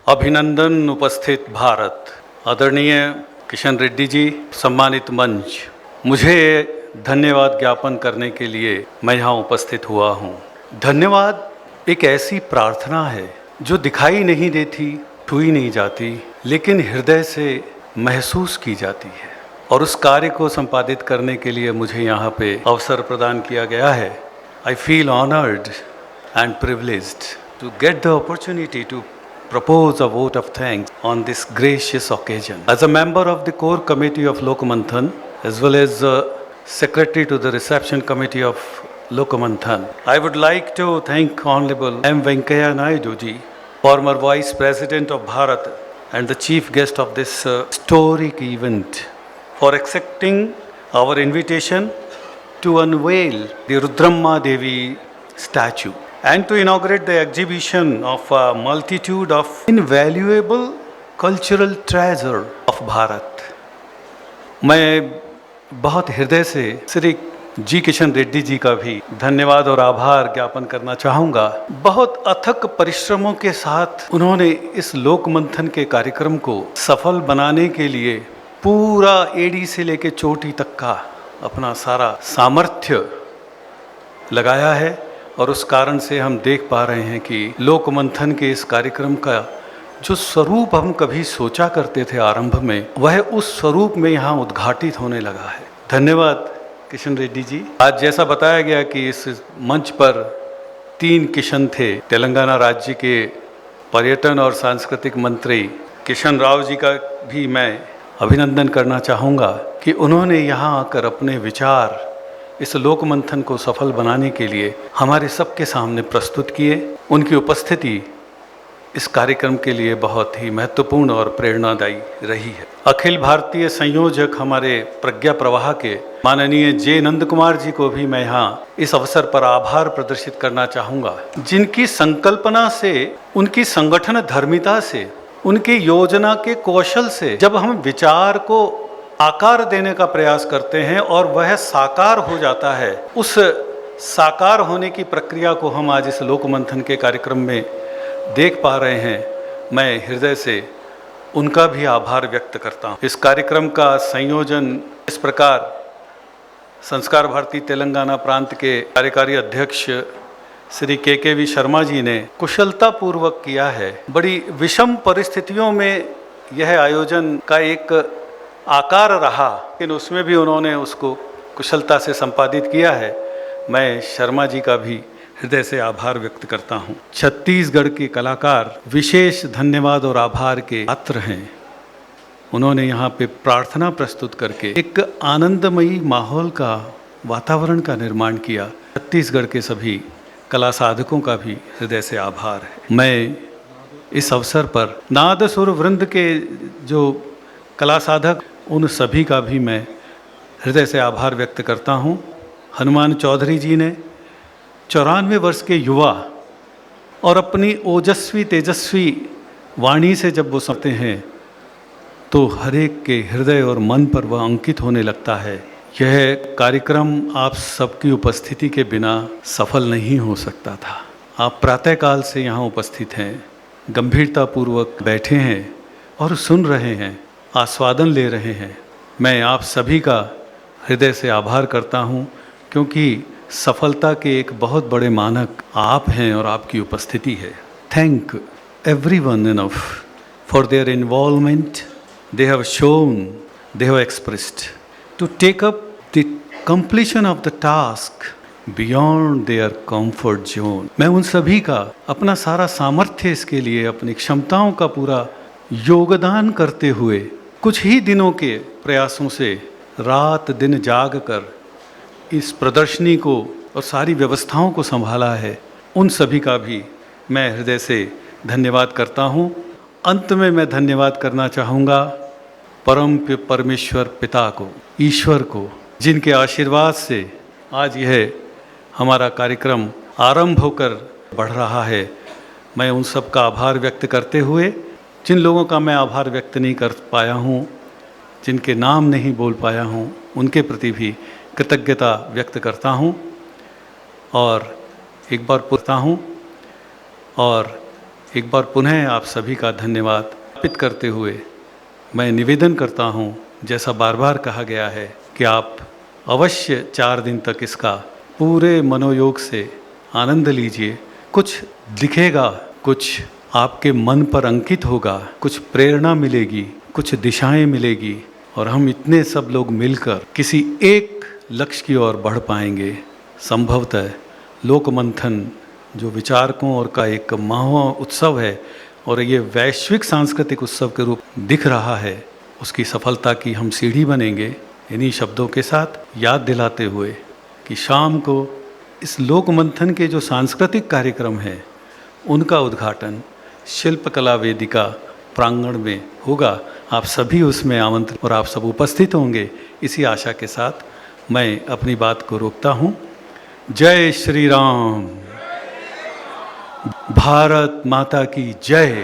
अभिनंदन उपस्थित भारत, आदरणीय किशन रेड्डी जी, सम्मानित मंच, मुझे धन्यवाद ज्ञापन करने के लिए मैं यहाँ उपस्थित हुआ हूँ। धन्यवाद एक ऐसी प्रार्थना है जो दिखाई नहीं देती, छुई नहीं जाती, लेकिन हृदय से महसूस की जाती है और उस कार्य को संपादित करने के लिए मुझे यहाँ पे अवसर प्रदान किया गया है। I feel honored and privileged to get the opportunity to propose a vote of thanks on this gracious occasion. As a member of the core committee of Lokmanthan, as well as secretary to the reception committee of Lokmanthan, I would like to thank Honorable M. Venkaiah Naidu ji, former Vice President of Bharat and the chief guest of this historic event, for accepting our invitation to unveil the Rudramma Devi statue and to inaugurate the exhibition of a multitude of invaluable cultural treasure of Bharat. मैं बहुत हृदय से श्री जी किशन रेड्डी जी का भी धन्यवाद और आभार ज्ञापन करना चाहूँगा। बहुत अथक परिश्रमों के साथ उन्होंने इस लोक मंथन के कार्यक्रम को सफल बनाने के लिए पूरा एड़ी से लेकर चोटी तक का अपना सारा सामर्थ्य लगाया है और उस कारण से हम देख पा रहे हैं कि लोक मंथन के इस कार्यक्रम का जो स्वरूप हम कभी सोचा करते थे आरंभ में, वह उस स्वरूप में यहाँ उद्घाटित होने लगा है। धन्यवाद किशन रेड्डी जी। आज जैसा बताया गया कि इस मंच पर 3 किशन थे। तेलंगाना राज्य के पर्यटन और सांस्कृतिक मंत्री किशन राव जी का भी मैं अभिनंदन करना चाहूँगा कि उन्होंने यहाँ आकर अपने विचार इस लोक मंथन को सफल बनाने के लिए हमारे सबके सामने प्रस्तुत किए। उनकी उपस्थिति इस कार्यक्रम के लिए बहुत ही महत्वपूर्ण और प्रेरणादायी रही है। अखिल भारतीय संयोजक हमारे प्रज्ञा प्रवाह के माननीय जे नंद कुमार जी को भी मैं यहाँ इस अवसर पर आभार प्रदर्शित करना चाहूँगा, जिनकी संकल्पना से, उनकी संगठन धर्मिता से, उनकी योजना के कौशल से जब हम विचार को आकार देने का प्रयास करते हैं और वह साकार हो जाता है, उस साकार होने की प्रक्रिया को हम आज इस लोक मंथन के कार्यक्रम में देख पा रहे हैं। मैं हृदय से उनका भी आभार व्यक्त करता हूँ। इस कार्यक्रम का संयोजन इस प्रकार संस्कार भारती तेलंगाना प्रांत के कार्यकारी अध्यक्ष श्री के शर्मा जी ने कुशलता पूर्वक किया है। बड़ी विषम परिस्थितियों में यह आयोजन का एक आकार रहा, लेकिन उसमें भी उन्होंने उसको कुशलता से संपादित किया है। मैं शर्मा जी का भी हृदय से आभार व्यक्त करता हूँ। छत्तीसगढ़ के कलाकार विशेष धन्यवाद और आभार के पात्र हैं। उन्होंने यहाँ पे प्रार्थना प्रस्तुत करके एक आनंदमयी माहौल का, वातावरण का निर्माण किया। छत्तीसगढ़ के सभी कला साधकों का भी हृदय से आभार है। मैं इस अवसर पर नाद सुर वृंद के जो कला साधक, उन सभी का भी मैं हृदय से आभार व्यक्त करता हूँ। हनुमान चौधरी जी ने 94 वर्ष के युवा और अपनी ओजस्वी तेजस्वी वाणी से जब वो सुनते हैं तो हर एक के हृदय और मन पर वह अंकित होने लगता है। यह कार्यक्रम आप सबकी उपस्थिति के बिना सफल नहीं हो सकता था। आप प्रातःकाल से यहाँ उपस्थित हैं, गंभीरतापूर्वक बैठे हैं और सुन रहे हैं, आस्वादन ले रहे हैं। मैं आप सभी का हृदय से आभार करता हूँ, क्योंकि सफलता के एक बहुत बड़े मानक आप हैं और आपकी उपस्थिति है। Thank everyone enough for their involvement they have shown, they have expressed to take up the completion of the task beyond their comfort zone. मैं उन सभी का अपना सारा सामर्थ्य इसके लिए, अपनी क्षमताओं का पूरा योगदान करते हुए कुछ ही दिनों के प्रयासों से रात दिन जाग कर इस प्रदर्शनी को और सारी व्यवस्थाओं को संभाला है, उन सभी का भी मैं हृदय से धन्यवाद करता हूँ। अंत में मैं धन्यवाद करना चाहूँगा परम परमेश्वर पिता को, ईश्वर को, जिनके आशीर्वाद से आज यह हमारा कार्यक्रम आरंभ होकर बढ़ रहा है। मैं उन सब का आभार व्यक्त करते हुए, जिन लोगों का मैं आभार व्यक्त नहीं कर पाया हूँ, जिनके नाम नहीं बोल पाया हूँ, उनके प्रति भी कृतज्ञता व्यक्त करता हूँ और एक बार पूछता हूँ और एक बार पुनः आप सभी का धन्यवाद अर्पित करते हुए मैं निवेदन करता हूँ, जैसा बार बार कहा गया है, कि आप अवश्य 4 दिन तक इसका पूरे मनोयोग से आनंद लीजिए। कुछ दिखेगा, कुछ आपके मन पर अंकित होगा, कुछ प्रेरणा मिलेगी, कुछ दिशाएं मिलेगी और हम इतने सब लोग मिलकर किसी एक लक्ष्य की ओर बढ़ पाएंगे। संभवतः लोकमंथन जो विचारकों और का एक महा उत्सव है और ये वैश्विक सांस्कृतिक उत्सव के रूप दिख रहा है, उसकी सफलता की हम सीढ़ी बनेंगे। इन्हीं शब्दों के साथ याद दिलाते हुए कि शाम को इस लोकमंथन के जो सांस्कृतिक कार्यक्रम हैं उनका उद्घाटन शिल्पकला वेदिका प्रांगण में होगा। आप सभी उसमें आमंत्रित और आप सब उपस्थित होंगे। इसी आशा के साथ मैं अपनी बात को रोकता हूँ। जय श्री राम। भारत माता की जय।